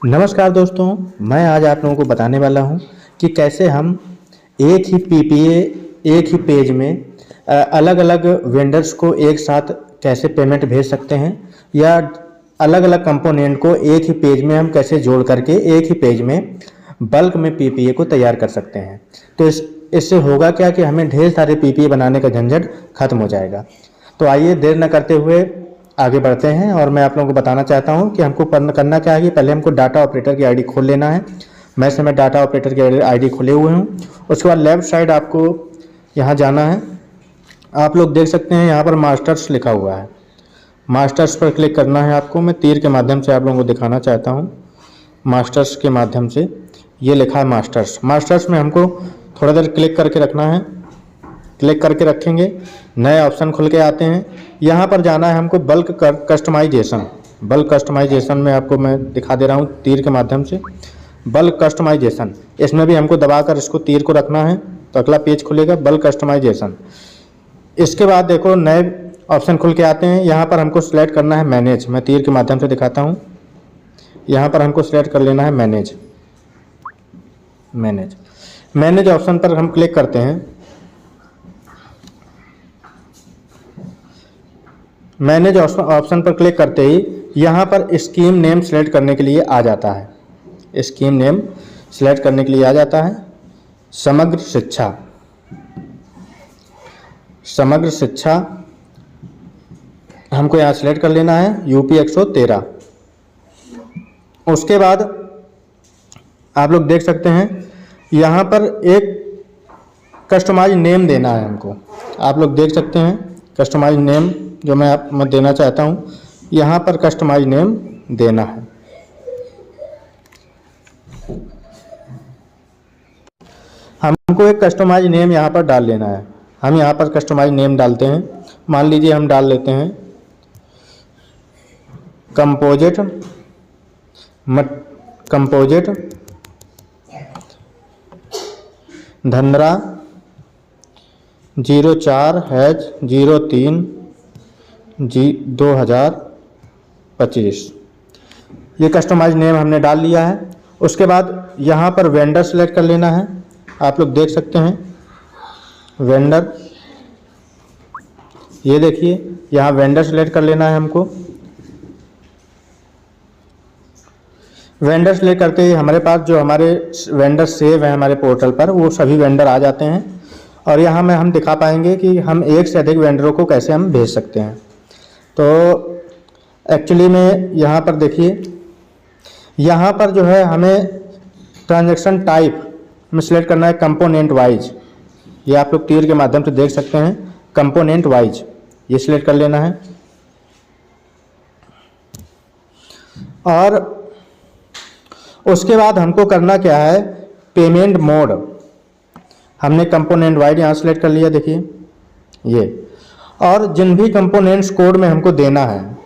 नमस्कार दोस्तों, मैं आज आप लोगों को बताने वाला हूं कि कैसे हम एक ही पीपीए एक ही पेज में अलग अलग वेंडर्स को एक साथ कैसे पेमेंट भेज सकते हैं या अलग अलग कंपोनेंट को एक ही पेज में हम कैसे जोड़ करके एक ही पेज में बल्क में पीपीए को तैयार कर सकते हैं। तो इससे होगा क्या कि हमें ढेर सारे पीपीए बनाने का झंझट खत्म हो जाएगा। तो आइए देर न करते हुए आगे बढ़ते हैं और मैं आप लोगों को बताना चाहता हूं कि हमको करना क्या है। पहले हमको डाटा ऑपरेटर की आईडी खोल लेना है। मैं इस समय डाटा ऑपरेटर की आईडी खोले हुए हूं। उसके बाद लेफ्ट साइड आपको यहां जाना है। आप लोग देख सकते हैं यहाँ पर मास्टर्स लिखा हुआ है। मास्टर्स पर क्लिक करना है आपको। मैं तीर के माध्यम से आप लोगों को दिखाना चाहता हूँ। मास्टर्स के माध्यम से ये लिखा है मास्टर्स। मास्टर्स में हमको थोड़ा देर क्लिक करके रखना है। क्लिक करके रखेंगे, नए ऑप्शन खुल के आते हैं। यहाँ पर जाना है हमको बल्क कस्टमाइजेशन। बल्क कस्टमाइजेशन में आपको मैं दिखा दे रहा हूँ तीर के माध्यम से। बल्क कस्टमाइजेशन, इसमें भी हमको दबाकर इसको तीर को रखना है तो अगला पेज खुलेगा बल्क कस्टमाइजेशन। इसके बाद देखो नए ऑप्शन खुल के आते हैं। यहाँ पर हमको सिलेक्ट करना है मैनेज। मैं तीर के माध्यम से दिखाता हूँ। यहाँ पर हमको सिलेक्ट कर लेना है मैनेज। मैनेज ऑप्शन पर हम क्लिक करते हैं। मैनेज ऑप्शन पर क्लिक करते ही यहाँ पर स्कीम नेम सेलेक्ट करने के लिए आ जाता है। स्कीम नेम सेलेक्ट करने के लिए आ जाता है समग्र शिक्षा। समग्र शिक्षा हमको यहाँ सेलेक्ट कर लेना है यूपी 113। उसके बाद आप लोग देख सकते हैं यहाँ पर एक कस्टमाइज नेम देना है हमको। आप लोग देख सकते हैं कस्टमाइज नेम जो मैं देना चाहता हूँ। यहाँ पर कस्टमाइज नेम देना है। हमको एक कस्टमाइज नेम यहाँ पर डाल लेना है। हम यहाँ पर कस्टमाइज नेम डालते हैं। मान लीजिए हम डाल लेते हैं कंपोजिट धंधरा 04/03/2025। ये कस्टमाइज नेम हमने डाल लिया है। उसके बाद यहाँ पर वेंडर सेलेक्ट कर लेना है। आप लोग देख सकते हैं वेंडर, ये देखिए यहाँ वेंडर सेलेक्ट कर लेना है हमको। वेंडर सेलेक्ट करते ही हमारे पास जो हमारे वेंडर सेव है हमारे पोर्टल पर वो सभी वेंडर आ जाते हैं और यहाँ में हम दिखा पाएंगे कि हम एक से अधिक वेंडरों को कैसे हम भेज सकते हैं। तो एक्चुअली में यहाँ पर देखिए, यहाँ पर जो है हमें ट्रांजैक्शन टाइप में सिलेक्ट करना है कंपोनेंट वाइज। ये आप लोग तीर के माध्यम से देख सकते हैं कंपोनेंट वाइज, ये सिलेक्ट कर लेना है। और उसके बाद हमको करना क्या है, पेमेंट मोड। हमने कंपोनेंट वाइज यहाँ सेलेक्ट कर लिया, देखिए ये। और जिन भी कंपोनेंट्स कोड में हमको देना है,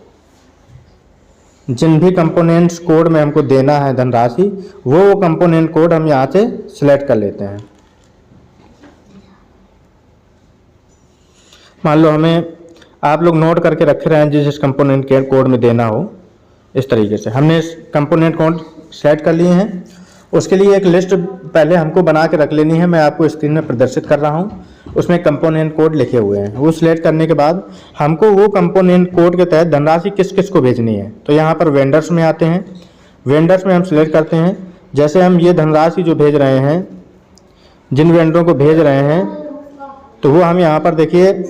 जिन भी कंपोनेंट्स कोड में हमको देना है धनराशि, वो कंपोनेंट कोड हम यहाँ से सिलेक्ट कर लेते हैं। मान लो हमें, आप लोग नोट करके रखे रहे हैं जिस कंपोनेंट के कोड में देना हो। इस तरीके से हमने इस कंपोनेंट कोड सेलेक्ट कर लिए हैं। उसके लिए एक लिस्ट पहले हमको बना के रख लेनी है। मैं आपको स्क्रीन में प्रदर्शित कर रहा हूँ। उसमें कंपोनेंट कोड लिखे हुए हैं। वो सिलेक्ट करने के बाद हमको वो कंपोनेंट कोड के तहत धनराशि किस किस को भेजनी है। तो यहाँ पर वेंडर्स में आते हैं। वेंडर्स में हम सिलेक्ट करते हैं। जैसे हम ये धनराशि जो भेज रहे हैं, जिन वेंडरों को भेज रहे हैं, तो वो हम यहाँ पर देखिए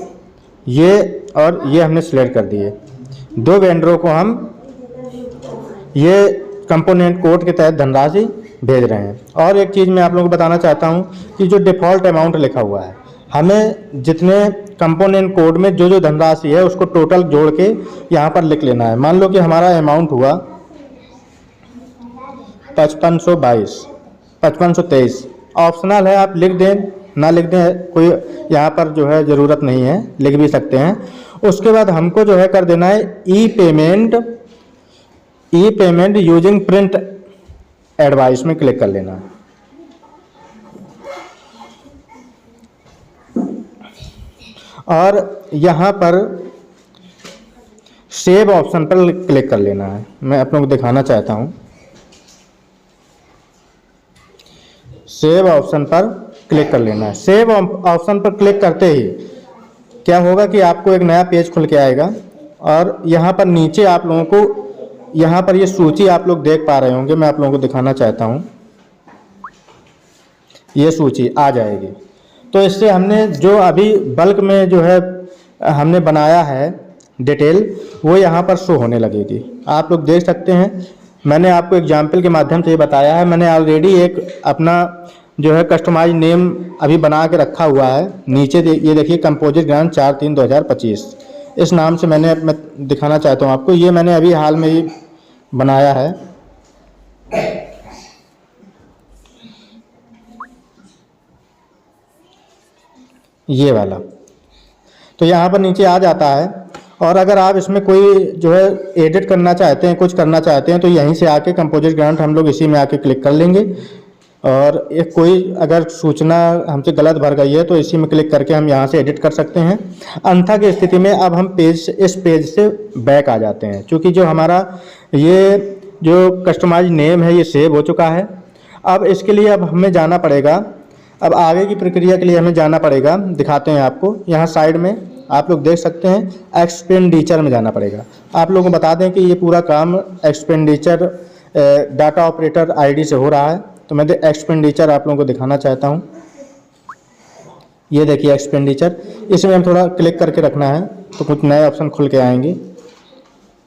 ये और ये हमने सिलेक्ट कर दिए। दो वेंडरों को हम ये कंपोनेंट कोड के तहत धनराशि भेज रहे हैं। और एक चीज़ मैं आप लोगों को बताना चाहता हूं कि जो डिफ़ॉल्ट अमाउंट लिखा हुआ है, हमें जितने कंपोनेंट कोड में जो जो धनराशि है उसको टोटल जोड़ के यहाँ पर लिख लेना है। मान लो कि हमारा अमाउंट हुआ 5523। ऑप्शनल है, आप लिख दें ना लिख दें, कोई यहाँ पर जो है ज़रूरत नहीं है, लिख भी सकते हैं। उसके बाद हमको जो है कर देना है ई पेमेंट यूजिंग प्रिंट एडवाइस में क्लिक कर लेना है। और यहाँ पर सेव ऑप्शन पर क्लिक कर लेना है। मैं आप लोगों को दिखाना चाहता हूँ। सेव ऑप्शन पर क्लिक कर लेना है। सेव ऑप्शन पर क्लिक करते ही क्या होगा कि आपको एक नया पेज खुल के आएगा और यहाँ पर नीचे आप लोगों को यहाँ पर ये सूची आप लोग देख पा रहे होंगे। मैं आप लोगों को दिखाना चाहता हूँ, ये सूची आ जाएगी। तो इससे हमने जो अभी बल्क में जो है हमने बनाया है डिटेल, वो यहाँ पर शो होने लगेगी। आप लोग देख सकते हैं, मैंने आपको एग्जाम्पल के माध्यम से ये बताया है। मैंने ऑलरेडी एक अपना जो है कस्टमाइज नेम अभी बना के रखा हुआ है। नीचे ये देखिए, कंपोजिट ग्रांट 4/3/2025 इस नाम से मैं दिखाना चाहता हूँ आपको। ये मैंने अभी हाल में ही बनाया है। ये वाला तो यहाँ पर नीचे आ जाता है। और अगर आप इसमें कोई जो है एडिट करना चाहते हैं, कुछ करना चाहते हैं, तो यहीं से आके कंपोजिट ग्रांट हम लोग इसी में आके क्लिक कर लेंगे। और एक कोई अगर सूचना हमसे गलत भर गई है तो इसी में क्लिक करके हम यहाँ से एडिट कर सकते हैं। अन्यथा की स्थिति में अब हम इस पेज से बैक आ जाते हैं, क्योंकि जो हमारा ये जो कस्टमाइज नेम है ये सेव हो चुका है। अब इसके लिए अब हमें जाना पड़ेगा, अब आगे की प्रक्रिया के लिए हमें जाना पड़ेगा। दिखाते हैं आपको, यहाँ साइड में आप लोग देख सकते हैं एक्सपेंडिचर में जाना पड़ेगा। आप लोगों को बता दें कि ये पूरा काम एक्सपेंडिचर डाटा ऑपरेटर आईडी से हो रहा है। तो मैं एक्सपेंडिचर आप लोगों को दिखाना चाहता हूँ। ये देखिए एक्सपेंडिचर, इसमें हम थोड़ा क्लिक करके रखना है तो कुछ नए ऑप्शन खुल के आएंगे।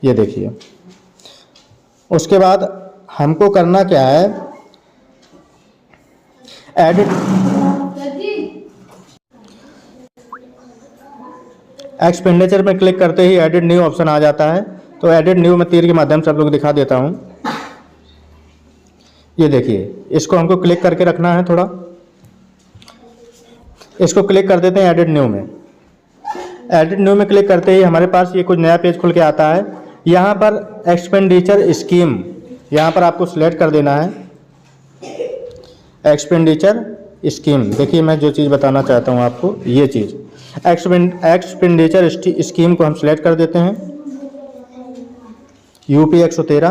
ये देखिए, उसके बाद हमको करना क्या है, एडिट एक्सपेंडिचर में क्लिक करते ही एडिट न्यू ऑप्शन आ जाता है। तो एडिट न्यू में तीर के माध्यम से आप लोग को दिखा देता हूँ। ये देखिए, इसको हमको क्लिक करके रखना है थोड़ा। इसको क्लिक कर देते हैं एडिट न्यू में। एडिट न्यू में क्लिक करते ही हमारे पास ये कुछ नया पेज खुल के आता है। यहाँ पर एक्सपेंडिचर स्कीम, यहाँ पर आपको सिलेक्ट कर देना है एक्सपेंडिचर स्कीम। देखिए, मैं जो चीज़ बताना चाहता हूँ आपको, ये चीज़ एक्सपेंडिचर स्कीम को हम सिलेक्ट कर देते हैं। यूपी 113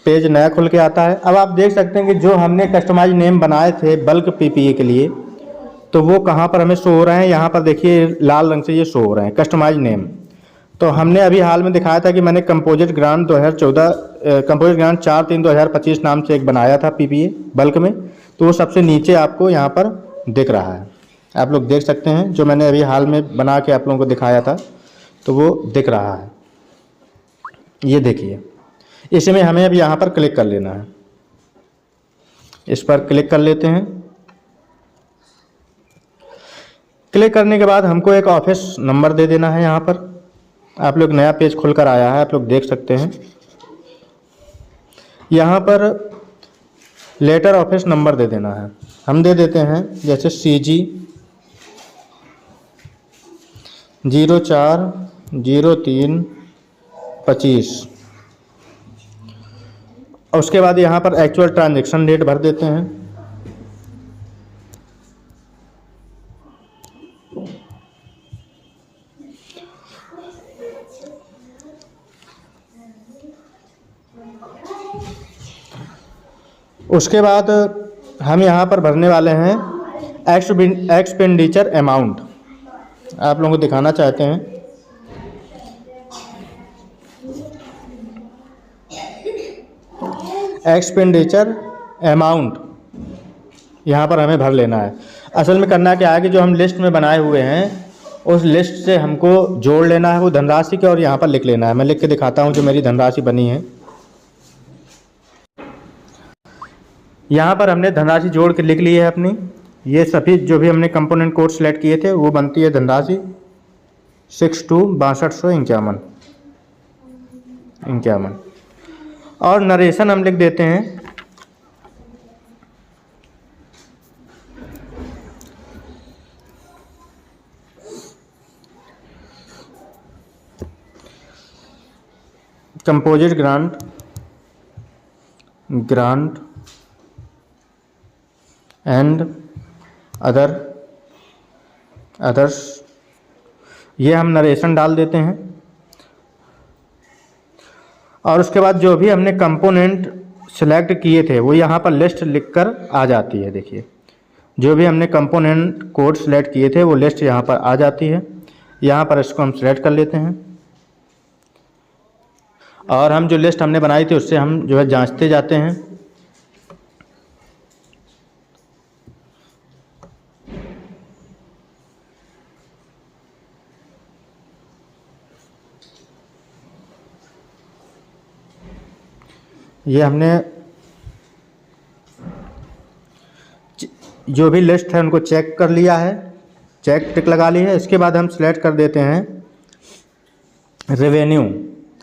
पेज नया खुल के आता है। अब आप देख सकते हैं कि जो हमने कस्टमाइज नेम बनाए थे बल्क पीपीए के लिए, तो वो कहाँ पर हमें शो हो रहे हैं। यहाँ पर देखिए लाल रंग से ये शो हो रहे हैं कस्टमाइज नेम। तो हमने अभी हाल में दिखाया था कि मैंने कंपोजिट ग्रांट 4/3/2025 नाम से एक बनाया था पीपीए बल्क में। तो वो सबसे नीचे आपको यहाँ पर दिख रहा है। आप लोग देख सकते हैं, जो मैंने अभी हाल में बना के आप लोगों को दिखाया था, तो वो दिख रहा है। ये देखिए, इसमें हमें अब यहाँ पर क्लिक कर लेना है। इस पर क्लिक कर लेते हैं। क्लिक करने के बाद हमको एक ऑफिस नंबर दे देना है। यहाँ पर आप लोग नया पेज खुलकर आया है, आप लोग देख सकते हैं। यहाँ पर लेटर ऑफिस नंबर दे देना है। हम दे देते हैं जैसे CG 040325। और उसके बाद यहाँ पर एक्चुअल ट्रांजैक्शन डेट भर देते हैं। उसके बाद हम यहाँ पर भरने वाले हैं एक्सपेंडिचर अमाउंट। आप लोगों को दिखाना चाहते हैं। एक्सपेंडिचर अमाउंट यहाँ पर हमें भर लेना है। असल में करना क्या है कि जो हम लिस्ट में बनाए हुए हैं उस लिस्ट से हमको जोड़ लेना है वो धनराशि के, और यहाँ पर लिख लेना है। मैं लिख के दिखाता हूँ जो मेरी धनराशि बनी है। यहाँ पर हमने धनराशि जोड़ के लिख ली है अपनी। ये सभी जो भी हमने कंपोनेंट कोड सेलेक्ट किए थे वो बनती है धनराशि 62,62,5251। और नरेशन हम लिख देते हैं कंपोजिट ग्रांट एंड अदर्स, ये हम नरेशन डाल देते हैं। और उसके बाद जो भी हमने कंपोनेंट सेलेक्ट किए थे वो यहाँ पर लिस्ट लिखकर आ जाती है। देखिए जो भी हमने कंपोनेंट कोड सेलेक्ट किए थे वो लिस्ट यहाँ पर आ जाती है। यहाँ पर इसको हम सेलेक्ट कर लेते हैं और हम जो लिस्ट हमने बनाई थी उससे हम जो है जांचते जाते हैं। ये हमने जो भी लिस्ट है उनको चेक कर लिया है, चेक टिक लगा ली है। इसके बाद हम सेलेक्ट कर देते हैं रेवेन्यू।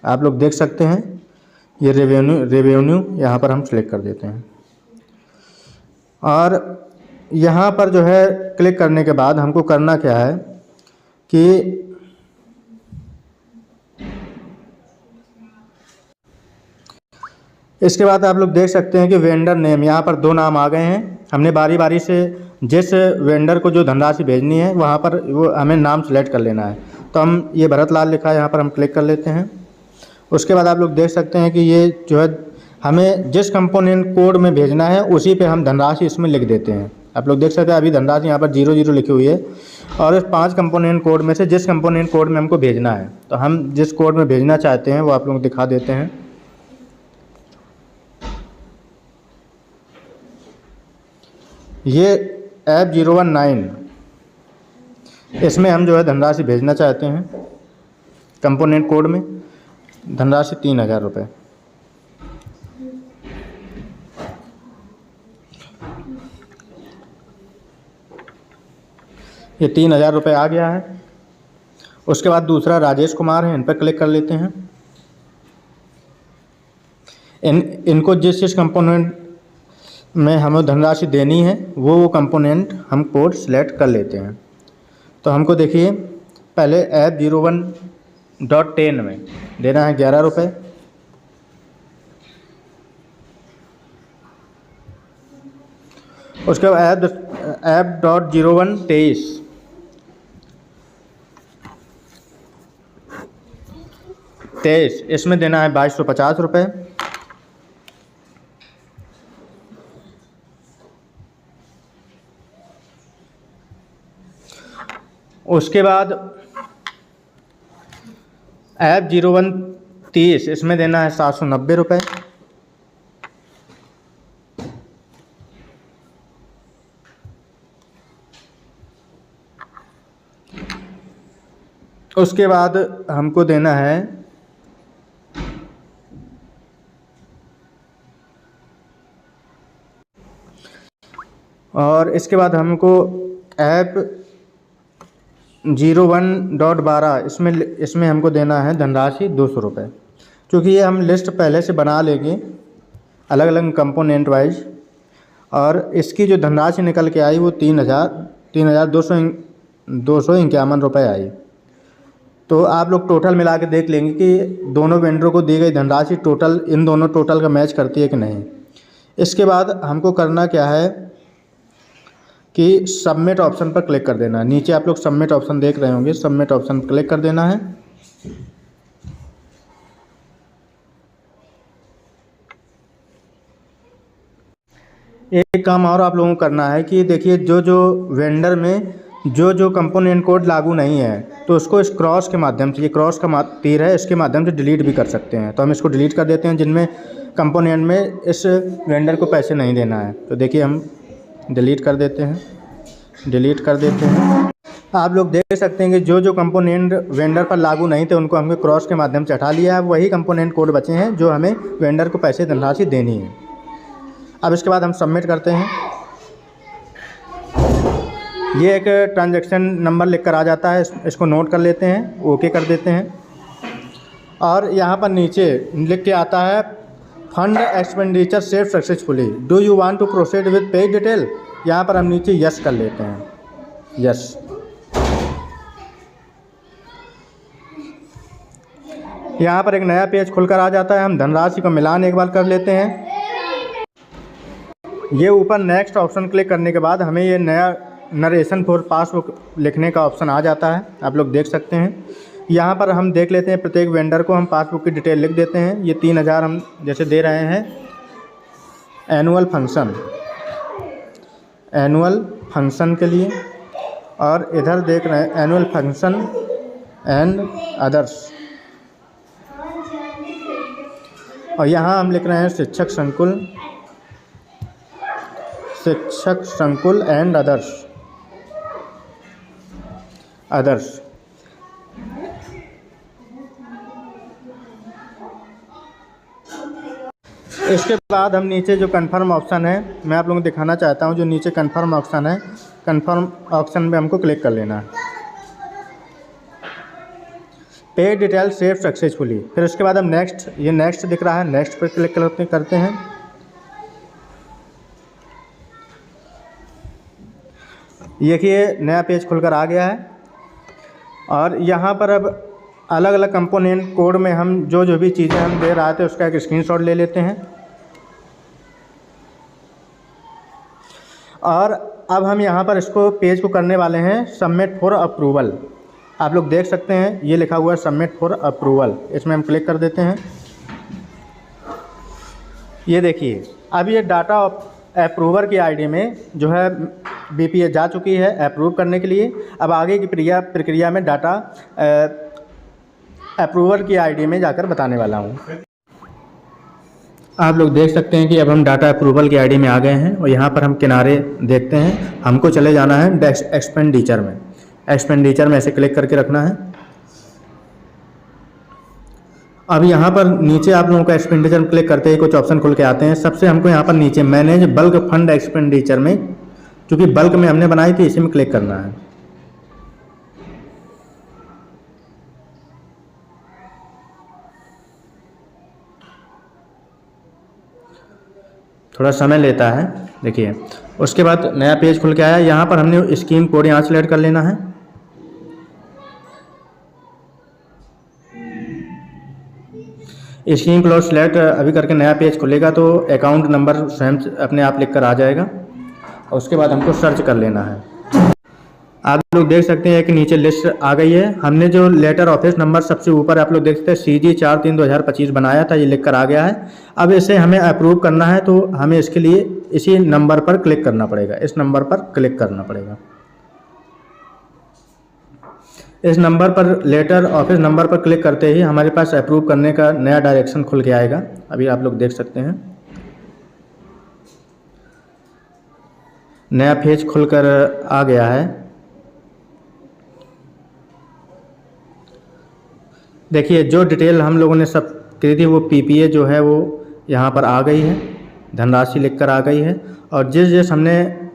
आप लोग देख सकते हैं ये रेवेन्यू यहाँ पर हम सेलेक्ट कर देते हैं और यहाँ पर जो है क्लिक करने के बाद हमको करना क्या है कि इसके बाद आप लोग देख सकते हैं कि वेंडर नेम, यहाँ पर 2 नाम आ गए हैं। हमने बारी बारी से जिस वेंडर को जो धनराशि भेजनी है वहाँ पर वो हमें नाम सेलेक्ट कर लेना है। तो हम ये भरत लाल लिखा है यहाँ पर हम क्लिक कर लेते हैं। उसके बाद आप लोग देख सकते हैं कि ये जो है हमें जिस कंपोनेंट कोड में भेजना है उसी पे हम धनराशि इसमें लिख देते हैं। आप लोग देख सकते हैं अभी धनराशि यहाँ पर 00 लिखी हुई है और इस 5 कंपोनेंट कोड में से जिस कंपोनेंट कोड में हमको भेजना है तो हम जिस कोड में भेजना चाहते हैं वो आप लोग दिखा देते हैं। ये F019 इसमें हम जो है धनराशि भेजना चाहते हैं। कंपोनेंट कोड में धनराशि 3000 रुपये। ये 3000 रुपये आ गया है। उसके बाद दूसरा राजेश कुमार है, इन पर क्लिक कर लेते हैं। इनको जिस कंपोनेंट में हमें धनराशि देनी है वो कंपोनेंट हम कोड सेलेक्ट कर लेते हैं। तो हमको देखिए पहले F01.10 में देना है 11 रुपये। उसके बाद F.0123 इसमें देना है 2250 रुपये। उसके बाद F0130 इसमें देना है 790 रुपये। उसके बाद हमको देना है और इसके बाद हमको F01.12 इसमें हमको देना है धनराशि 200 रुपये। क्योंकि ये हम लिस्ट पहले से बना लेंगे अलग अलग कंपोनेंट वाइज और इसकी जो धनराशि निकल के आई वो 3251 रुपये आई। तो आप लोग टोटल मिला के देख लेंगे कि दोनों वेंडरों को दी गई धनराशि टोटल इन दोनों टोटल का मैच करती है कि नहीं। इसके बाद हमको करना क्या है कि सबमिट ऑप्शन पर क्लिक कर देना है। नीचे आप लोग सबमिट ऑप्शन देख रहे होंगे, सबमिट ऑप्शन पर क्लिक कर देना है। एक काम और आप लोगों को करना है कि देखिए जो वेंडर में जो कंपोनेंट कोड लागू नहीं है तो उसको इस क्रॉस के माध्यम से, ये क्रॉस का तीर है, इसके माध्यम से डिलीट भी कर सकते हैं। तो हम इसको डिलीट कर देते हैं जिनमें कंपोनेंट में इस वेंडर को पैसे नहीं देना है। तो देखिए हम डिलीट कर देते हैं, डिलीट कर देते हैं। आप लोग देख सकते हैं कि जो कंपोनेंट वेंडर पर लागू नहीं थे उनको हमने क्रॉस के माध्यम से हटा लिया है। वही कंपोनेंट कोड बचे हैं जो हमें वेंडर को पैसे धनराशि देनी है। अब इसके बाद हम सबमिट करते हैं। ये एक ट्रांजैक्शन नंबर लिख कर आ जाता है, इसको नोट कर लेते हैं, ओके कर देते हैं। और यहाँ पर नीचे लिख के आता है fund expenditure save successfully, do you want to proceed with pay detail. यहाँ पर हम नीचे यस कर लेते हैं, यस। यहाँ पर एक नया पेज खुलकर आ जाता है। हम धनराशि का मिलान एक बार कर लेते हैं। ये ऊपर नेक्स्ट ऑप्शन क्लिक करने के बाद हमें ये नया नरेशन फॉर पासबुक लिखने का ऑप्शन आ जाता है, आप लोग देख सकते हैं। यहाँ पर हम देख लेते हैं प्रत्येक वेंडर को हम पासबुक की डिटेल लिख देते हैं। ये 3000 हम जैसे दे रहे हैं एनुअल फंक्शन के लिए, और इधर देख रहे हैं एनुअल फंक्शन एंड अदर्स, और यहाँ हम लिख रहे हैं शिक्षक संकुल एंड अदर्स। इसके बाद हम नीचे जो कन्फर्म ऑप्शन है, मैं आप लोगों को दिखाना चाहता हूँ। जो नीचे कन्फर्म ऑप्शन है, कन्फर्म ऑप्शन में हमको क्लिक कर लेना है। पे डिटेल सेव सक्सेसफुली। फिर उसके बाद हम नेक्स्ट दिख रहा है, नेक्स्ट पर क्लिक करते हैं। देखिए नया पेज खुलकर आ गया है, और यहाँ पर अब अलग अलग कंपोनेंट कोड में हम जो भी चीज़ें हम दे रहे थे उसका एक स्क्रीनशॉट ले लेते हैं। और अब हम यहाँ पर इसको पेज को करने वाले हैं सबमिट फॉर अप्रूवल। आप लोग देख सकते हैं ये लिखा हुआ है सबमिट फॉर अप्रूवल, इसमें हम क्लिक कर देते हैं। ये देखिए अब ये डाटा अप्रूवर की आईडी में जो है बीपीए जा चुकी है अप्रूव करने के लिए। अब आगे की प्रक्रिया में डाटा अप्रूवर की आईडी में जाकर बताने वाला हूँ। आप लोग देख सकते हैं कि अब हम डाटा अप्रूवल की आईडी में आ गए हैं, और यहाँ पर हम किनारे देखते हैं, हमको चले जाना है एक्सपेंडिचर में। एक्सपेंडिचर में ऐसे क्लिक करके रखना है। अब यहाँ पर नीचे आप लोगों का एक्सपेंडिचर में क्लिक करते ही कुछ ऑप्शन खुल के आते हैं। सबसे हमको यहाँ पर नीचे मैनेज बल्क फंड एक्सपेंडिचर में, क्योंकि बल्क में हमने बनाई थी, इसी में क्लिक करना है। थोड़ा समय लेता है, देखिए। उसके बाद नया पेज खुल के आया। यहाँ पर हमने स्कीम कोड यहाँ सेलेक्ट कर लेना है। स्कीम कोड सेलेक्ट अभी करके नया पेज खुलेगा तो अकाउंट नंबर स्वयं अपने आप लिख कर आ जाएगा, और उसके बाद हमको सर्च कर लेना है। आप लोग देख सकते हैं कि नीचे लिस्ट आ गई है। हमने जो लेटर ऑफिस नंबर सबसे ऊपर आप लोग देख सकते हैं CG 4/3/2025 बनाया था, ये लिख कर आ गया है। अब इसे हमें अप्रूव करना है तो हमें इसके लिए इसी नंबर पर क्लिक करना पड़ेगा, इस नंबर पर क्लिक करना पड़ेगा। इस नंबर पर लेटर ऑफिस नंबर पर क्लिक करते ही हमारे पास अप्रूव करने का नया डायरेक्शन खुल के आएगा। अभी आप लोग देख सकते हैं नया पेज खुलकर आ गया है। देखिए जो डिटेल हम लोगों ने सब करी थी वो पीपीए जो है वो यहाँ पर आ गई है, धनराशि लिखकर आ गई है, और जिस हमने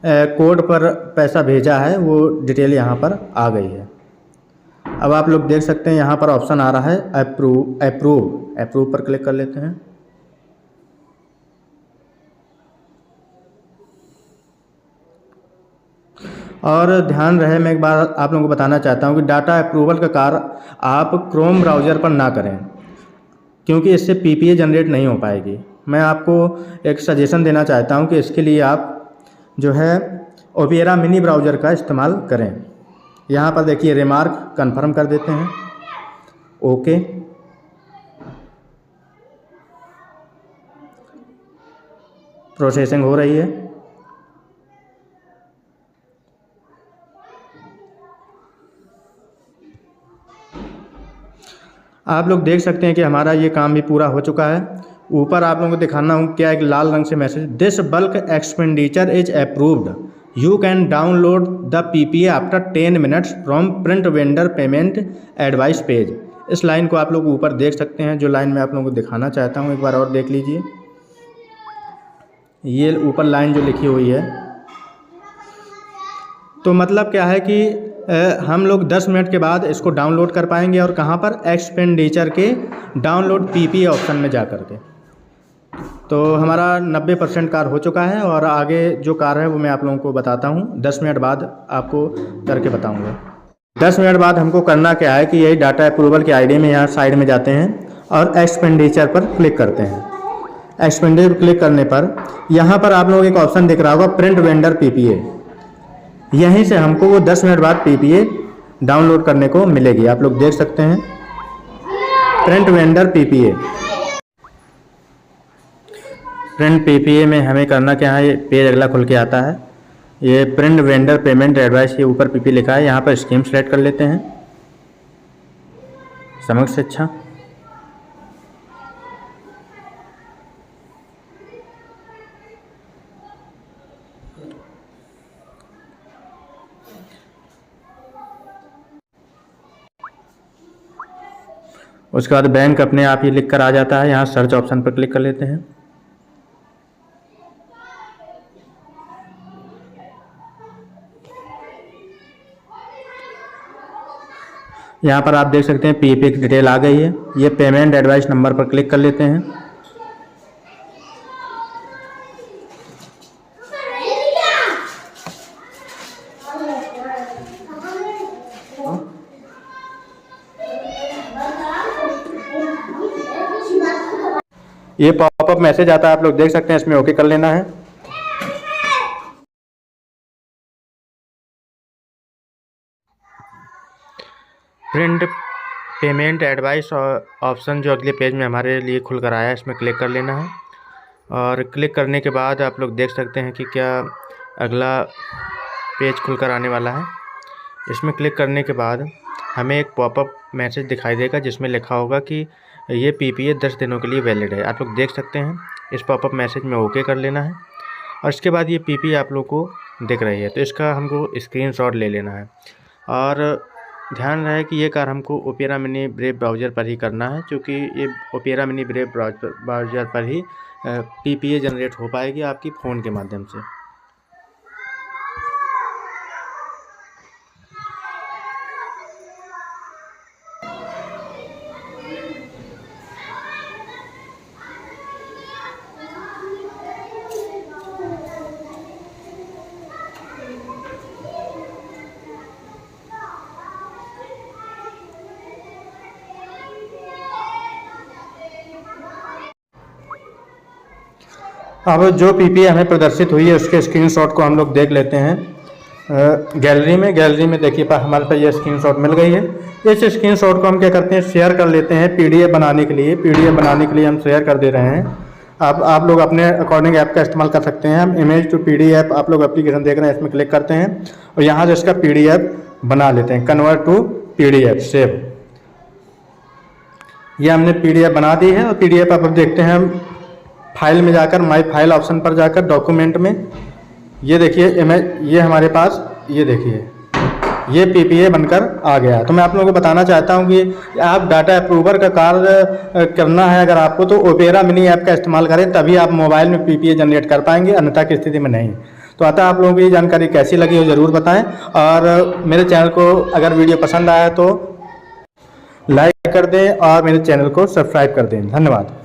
कोड पर पैसा भेजा है वो डिटेल यहाँ पर आ गई है। अब आप लोग देख सकते हैं यहाँ पर ऑप्शन आ रहा है अप्रूव पर क्लिक कर लेते हैं। और ध्यान रहे, मैं एक बार आप लोगों को बताना चाहता हूँ कि डाटा अप्रूवल का कार्य आप क्रोम ब्राउज़र पर ना करें, क्योंकि इससे पीपीए जनरेट नहीं हो पाएगी। मैं आपको एक सजेशन देना चाहता हूँ कि इसके लिए आप जो है ओपेरा मिनी ब्राउज़र का इस्तेमाल करें। यहाँ पर देखिए रिमार्क कन्फर्म कर देते हैं, ओके। प्रोसेसिंग हो रही है। आप लोग देख सकते हैं कि हमारा ये काम भी पूरा हो चुका है। ऊपर आप लोगों को दिखाना हूँ क्या, एक लाल रंग से message, this bulk expenditure is approved, you can download the PPA after 10 minutes from print vendor payment advice page. इस लाइन को आप लोग ऊपर देख सकते हैं, जो लाइन मैं आप लोगों को दिखाना चाहता हूँ, एक बार और देख लीजिए। ये ऊपर लाइन जो लिखी हुई है, तो मतलब क्या है कि हम लोग 10 मिनट के बाद इसको डाउनलोड कर पाएंगे, और कहाँ पर, एक्सपेंडिचर के डाउनलोड पीपीए ऑप्शन में जा कर के। तो हमारा 90% कार्य हो चुका है, और आगे जो कार्य है वो मैं आप लोगों को बताता हूँ 10 मिनट बाद आपको करके बताऊँगा। 10 मिनट बाद हमको करना क्या है कि यही डाटा अप्रूवल की आईडी में यहाँ साइड में जाते हैं और एक्सपेंडिचर पर क्लिक करते हैं। एक्सपेंडिचर क्लिक करने पर यहाँ पर आप लोगों को एक ऑप्शन दिख रहा होगा प्रिंट वेंडर पीपीए, यहीं से हमको वो 10 मिनट बाद पीपीए डाउनलोड करने को मिलेगी। आप लोग देख सकते हैं print vendor PPA. Print PPA में हमें करना क्या है, ये पेज अगला खुल के आता है। ये प्रिंट वेंडर पेमेंट एडवाइस के ऊपर पीपी लिखा है, यहाँ पर स्कीम सेलेक्ट कर लेते हैं समक्ष शिक्षा। उसके बाद बैंक अपने आप ही लिख कर आ जाता है, यहाँ सर्च ऑप्शन पर क्लिक कर लेते हैं। यहाँ पर आप देख सकते हैं पीपीए की डिटेल आ गई है। ये पेमेंट एडवाइस नंबर पर क्लिक कर लेते हैं। ये पॉपअप मैसेज आता है, आप लोग देख सकते हैं, इसमें ओके कर लेना है। प्रिंट पेमेंट एडवाइस ऑप्शन जो अगले पेज में हमारे लिए खुल कर आया है, इसमें क्लिक कर लेना है। और क्लिक करने के बाद आप लोग देख सकते हैं कि क्या अगला पेज खुल कर आने वाला है। इसमें क्लिक करने के बाद हमें एक पॉपअप मैसेज दिखाई देगा जिसमें लिखा होगा कि ये पीपीए 10 दिनों के लिए वैलिड है। आप लोग देख सकते हैं, इस पॉपअप मैसेज में ओके कर लेना है। और इसके बाद ये पीपीए आप लोग को दिख रही है, तो इसका हमको स्क्रीनशॉट ले लेना है। और ध्यान रहे कि ये कार्य हमको ओपेरा मिनी ब्रेव ब्राउज़र पर ही करना है, क्योंकि ये ओपेरा मिनी ब्रेव ब्राउज़र पर ही पीपीए जनरेट हो पाएगी आपकी फ़ोन के माध्यम से। अब जो पीपीए हमें प्रदर्शित हुई है उसके स्क्रीनशॉट को हम लोग देख लेते हैं गैलरी में देखिए हमारे पास ये स्क्रीनशॉट मिल गई है। इस स्क्रीनशॉट को हम क्या करते हैं, शेयर कर लेते हैं पीडीएफ बनाने के लिए हम शेयर कर दे रहे हैं। अब आप लोग अपने अकॉर्डिंग ऐप का इस्तेमाल कर सकते हैं। हम इमेज टू पीडीएफ आप लोग एप्लीकेशन देख रहे हैं, इसमें क्लिक करते हैं और यहाँ से इसका पीडीएफ बना लेते हैं, कन्वर्ट टू पीडीएफ सेव। ये हमने पीडीएफ बना दी है। और पीडीएफ आप देखते हैं, हम फाइल में जाकर माई फाइल ऑप्शन पर जाकर डॉक्यूमेंट में ये देखिए इमेज, ये हमारे पास ये देखिए ये पीपीए बनकर आ गया। तो मैं आप लोगों को बताना चाहता हूँ कि आप डाटा अप्रूवर का कार्य करना है अगर आपको, तो ओपेरा मिनी ऐप का इस्तेमाल करें, तभी आप मोबाइल में पीपीए जनरेट कर पाएंगे, अन्यथा की स्थिति में नहीं। तो अतः आप लोगों को ये जानकारी कैसी लगी हो ज़रूर बताएं। और मेरे चैनल को अगर वीडियो पसंद आया तो लाइक कर दें और मेरे चैनल को सब्सक्राइब कर दें। धन्यवाद।